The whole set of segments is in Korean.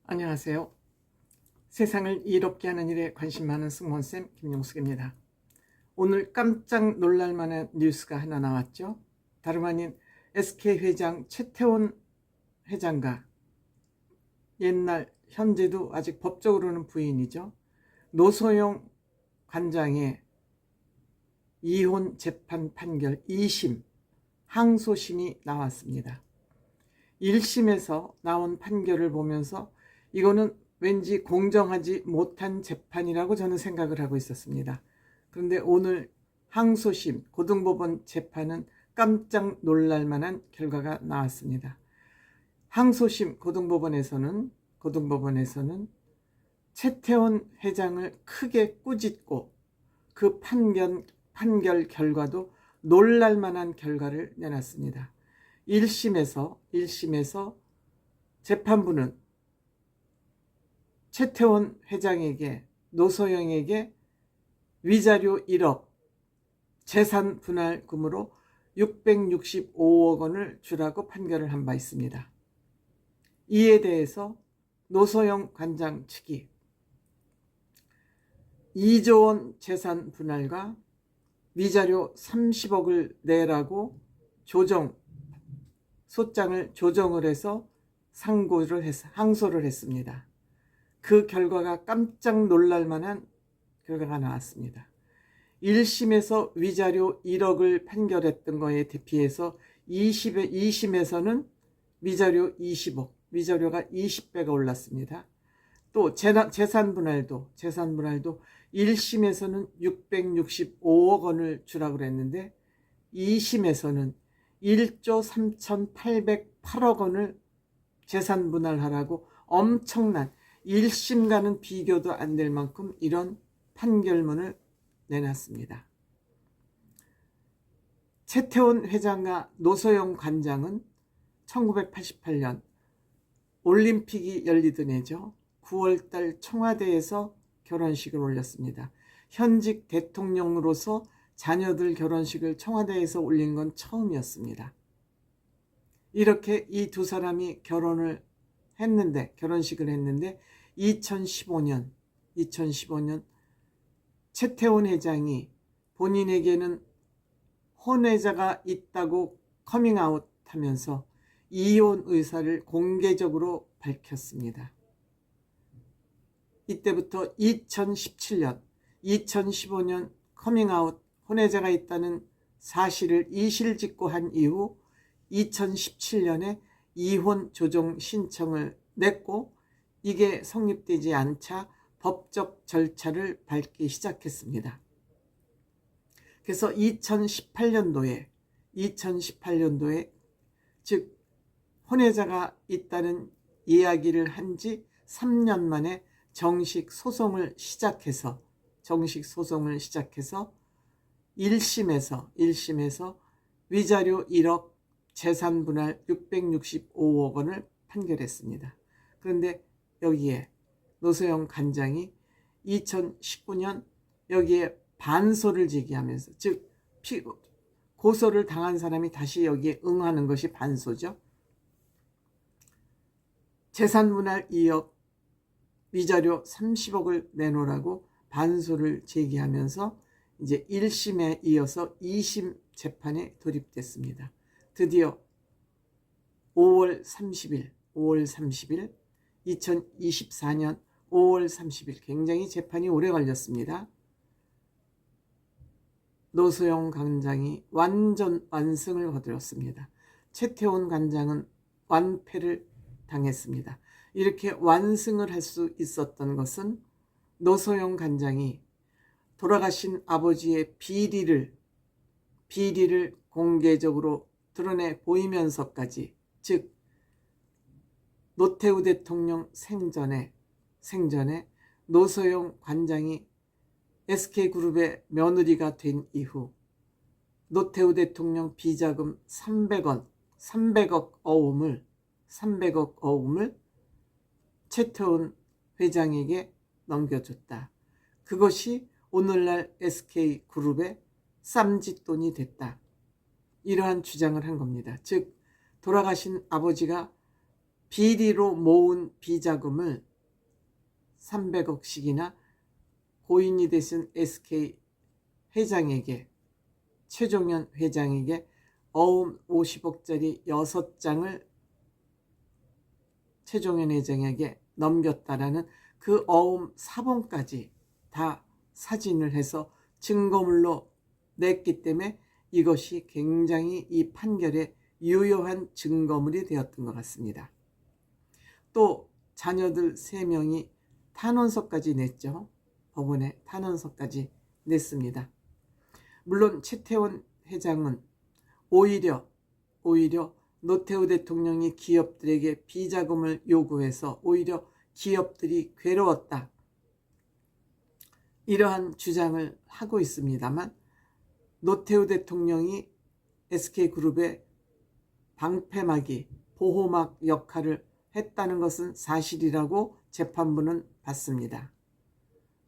안녕하세요. 세상을 이롭게 하는 일에 관심 많은 승무원쌤 김용숙입니다. 오늘 깜짝 놀랄만한 뉴스가 하나 나왔죠. 다름 아닌 SK 회장 최태원 회장과 옛날 현재도 아직 법적으로는 부인이죠. 노소영 관장의 이혼 재판 판결 2심 항소심이 나왔습니다. 1심에서 나온 판결을 보면서 이거는 왠지 공정하지 못한 재판이라고 저는 생각을 하고 있었습니다. 그런데 오늘 항소심 고등법원 재판은 깜짝 놀랄 만한 결과가 나왔습니다. 항소심 고등법원에서는 최태원 회장을 크게 꾸짖고 그 판결 결과도 놀랄 만한 결과를 내놨습니다. 1심에서 재판부는 최태원 회장에게, 노소영에게 위자료 1억, 재산 분할금으로 665억 원을 주라고 판결을 한 바 있습니다. 이에 대해서 노소영 관장 측이 2조 원 재산 분할과 위자료 30억을 내라고 소장을 조정을 해서 항소를 했습니다. 그 결과가 깜짝 놀랄 만한 결과가 나왔습니다. 1심에서 위자료 1억을 판결했던 거에 대비해서 2심에서는 위자료 20억, 위자료가 20배가 올랐습니다. 또 재산 분할도 1심에서는 665억 원을 주라고 그랬는데 2심에서는 1조 3,808억 원을 재산 분할하라고 엄청난 1심과는 비교도 안 될 만큼 이런 판결문을 내놨습니다. 최태원 회장과 노소영 관장은 1988년 올림픽이 열리던 해죠. 9월달 청와대에서 결혼식을 올렸습니다. 현직 대통령으로서 자녀들 결혼식을 청와대에서 올린 건 처음이었습니다. 이렇게 이 두 사람이 결혼식을 했는데 2015년 최태원 회장이 본인에게는 혼외자가 있다고 커밍아웃 하면서 이혼 의사를 공개적으로 밝혔습니다. 이때부터 2017년, 2015년 커밍아웃, 혼외자가 있다는 사실을 이실직고 한 이후 2017년에 이혼 조정 신청을 냈고 이게 성립되지 않자 법적 절차를 밟기 시작했습니다. 그래서 2018년도에 즉 혼외자가 있다는 이야기를 한 지 3년 만에 정식 소송을 시작해서 1심에서 위자료 1억, 재산 분할 665억 원을 판결했습니다. 그런데 여기에 노소영 관장이 2019년 여기에 반소를 제기하면서, 즉 고소를 당한 사람이 다시 여기에 응하는 것이 반소죠. 재산 분할 2억, 위자료 30억을 내놓으라고 반소를 제기하면서 이제 1심에 이어서 2심 재판에 돌입됐습니다. 드디어 5월 30일 2024년 5월 30일 굉장히 재판이 오래 걸렸습니다. 노소영 관장이 완전 완승을 거두었습니다. 최태원 관장은 완패를 당했습니다. 이렇게 완승을 할 수 있었던 것은 노소영 관장이 돌아가신 아버지의 비리를 공개적으로 드러내 보이면서까지, 즉 노태우 대통령 생전에 노소영 관장이 SK그룹의 며느리가 된 이후 노태우 대통령 비자금 300억 어음을 최태원 회장에게 넘겨줬다. 그것이 오늘날 SK그룹의 쌈짓돈이 됐다. 이러한 주장을 한 겁니다. 즉 돌아가신 아버지가 비리로 모은 비자금을 300억씩이나 고인이 되신 SK 회장에게, 최종현 회장에게 어음 50억짜리 6장을 최종현 회장에게 넘겼다라는 그 어음 사본까지 다 사진을 해서 증거물로 냈기 때문에 이것이 굉장히 이 판결에 유효한 증거물이 되었던 것 같습니다. 또 자녀들 3명이 탄원서까지 냈죠. 법원에 탄원서까지 냈습니다. 물론 최태원 회장은 오히려 노태우 대통령이 기업들에게 비자금을 요구해서 오히려 기업들이 괴로웠다, 이러한 주장을 하고 있습니다만, 노태우 대통령이 SK그룹의 방패막이, 보호막 역할을 했다는 것은 사실이라고 재판부는 봤습니다.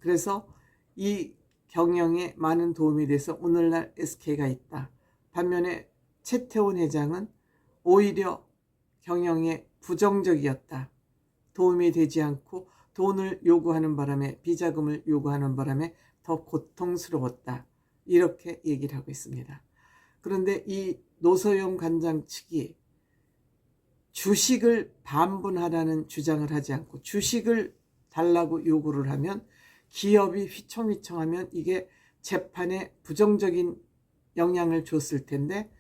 그래서 이 경영에 많은 도움이 돼서 오늘날 SK가 있다. 반면에 최태원 회장은 오히려 경영에 부정적이었다. 도움이 되지 않고 돈을 요구하는 바람에, 비자금을 요구하는 바람에 더 고통스러웠다, 이렇게 얘기를 하고 있습니다. 그런데 이 노소영 관장 측이 주식을 반분하라는 주장을 하지 않고 주식을 달라고 요구를 하면, 기업이 휘청휘청하면 이게 재판에 부정적인 영향을 줬을 텐데,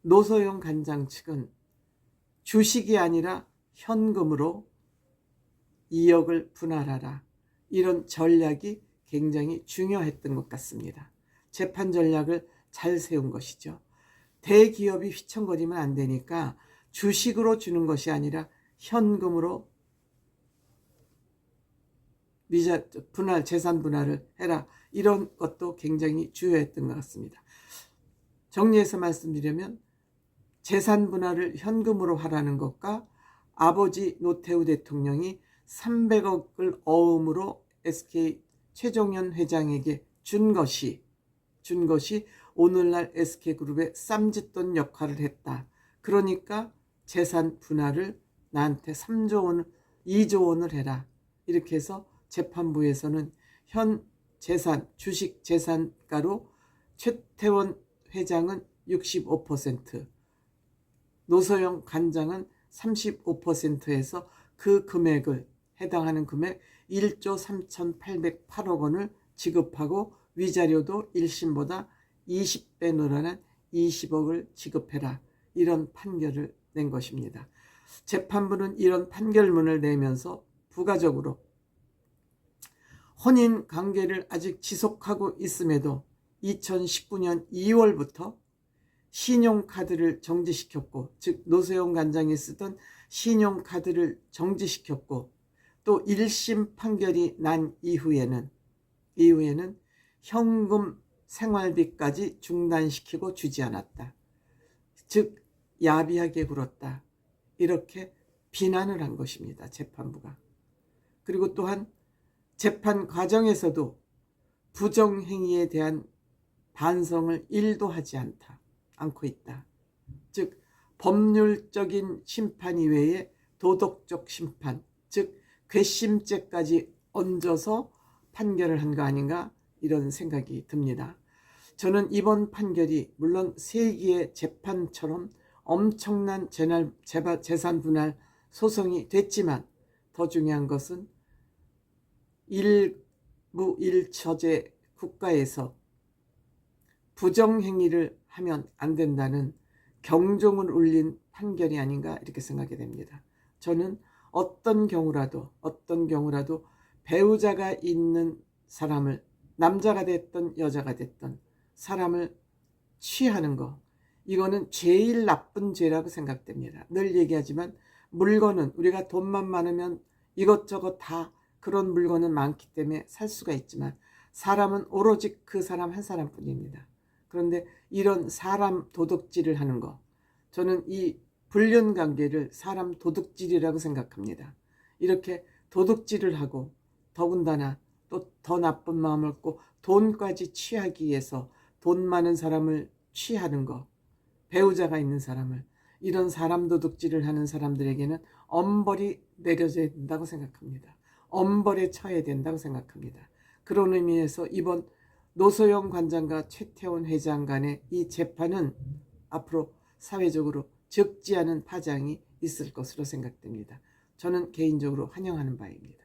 노소영 관장 측은 주식이 아니라 현금으로 2억을 분할하라, 이런 전략이 굉장히 중요했던 것 같습니다. 재판 전략을 잘 세운 것이죠. 대기업이 휘청거리면 안 되니까 주식으로 주는 것이 아니라 현금으로 재산 분할을 해라, 이런 것도 굉장히 중요했던 것 같습니다. 정리해서 말씀드리면, 재산 분할을 현금으로 하라는 것과 아버지 노태우 대통령이 300억을 어음으로 SK 최종현 회장에게 준 것이 오늘날 SK그룹의 쌈짓돈 역할을 했다. 그러니까 재산 분할을 나한테 2조 원을 해라, 이렇게 해서 재판부에서는 현 재산, 주식 재산가로 최태원 회장은 65%, 노소영 관장은 35%에서 그 금액을, 해당하는 금액 1조 3,808억 원을 지급하고 위자료도 1심보다 20배 늘어난 20억을 지급해라, 이런 판결을 낸 것입니다. 재판부는 이런 판결문을 내면서 부가적으로 혼인 관계를 아직 지속하고 있음에도 2019년 2월부터 신용카드를 정지시켰고, 즉 노소영 관장이 쓰던 신용카드를 정지시켰고, 또 1심 판결이 난 이후에는 현금 생활비까지 중단시키고 주지 않았다. 즉 야비하게 굴었다, 이렇게 비난을 한 것입니다, 재판부가. 그리고 또한 재판 과정에서도 부정행위에 대한 반성을 1도 하지 않고 있다. 즉 법률적인 심판 이외에 도덕적 심판, 즉 괘씸죄까지 얹어서 판결을 한 거 아닌가, 이런 생각이 듭니다. 저는 이번 판결이 물론 세기의 재판처럼 엄청난 재산 분할 소송이 됐지만, 더 중요한 것은 일무일처제 국가에서 부정행위를 하면 안 된다는 경종을 울린 판결이 아닌가, 이렇게 생각이 됩니다. 저는 어떤 경우라도 배우자가 있는 사람을, 남자가 됐든 여자가 됐든 사람을 취하는 거, 이거는 제일 나쁜 죄라고 생각됩니다. 늘 얘기하지만 물건은, 우리가 돈만 많으면 이것저것 다 그런 물건은 많기 때문에 살 수가 있지만, 사람은 오로지 그 사람 한 사람뿐입니다. 그런데 이런 사람 도둑질을 하는 거, 저는 이 불륜관계를 사람 도둑질이라고 생각합니다. 이렇게 도둑질을 하고, 더군다나 또 더 나쁜 마음을 먹고 돈까지 취하기 위해서 돈 많은 사람을 취하는 거, 배우자가 있는 사람을, 이런 사람 도둑질을 하는 사람들에게는 엄벌이 내려져야 된다고 생각합니다. 엄벌에 처해야 된다고 생각합니다. 그런 의미에서 이번 노소영 관장과 최태원 회장 간의 이 재판은 앞으로 사회적으로 적지 않은 파장이 있을 것으로 생각됩니다. 저는 개인적으로 환영하는 바입니다.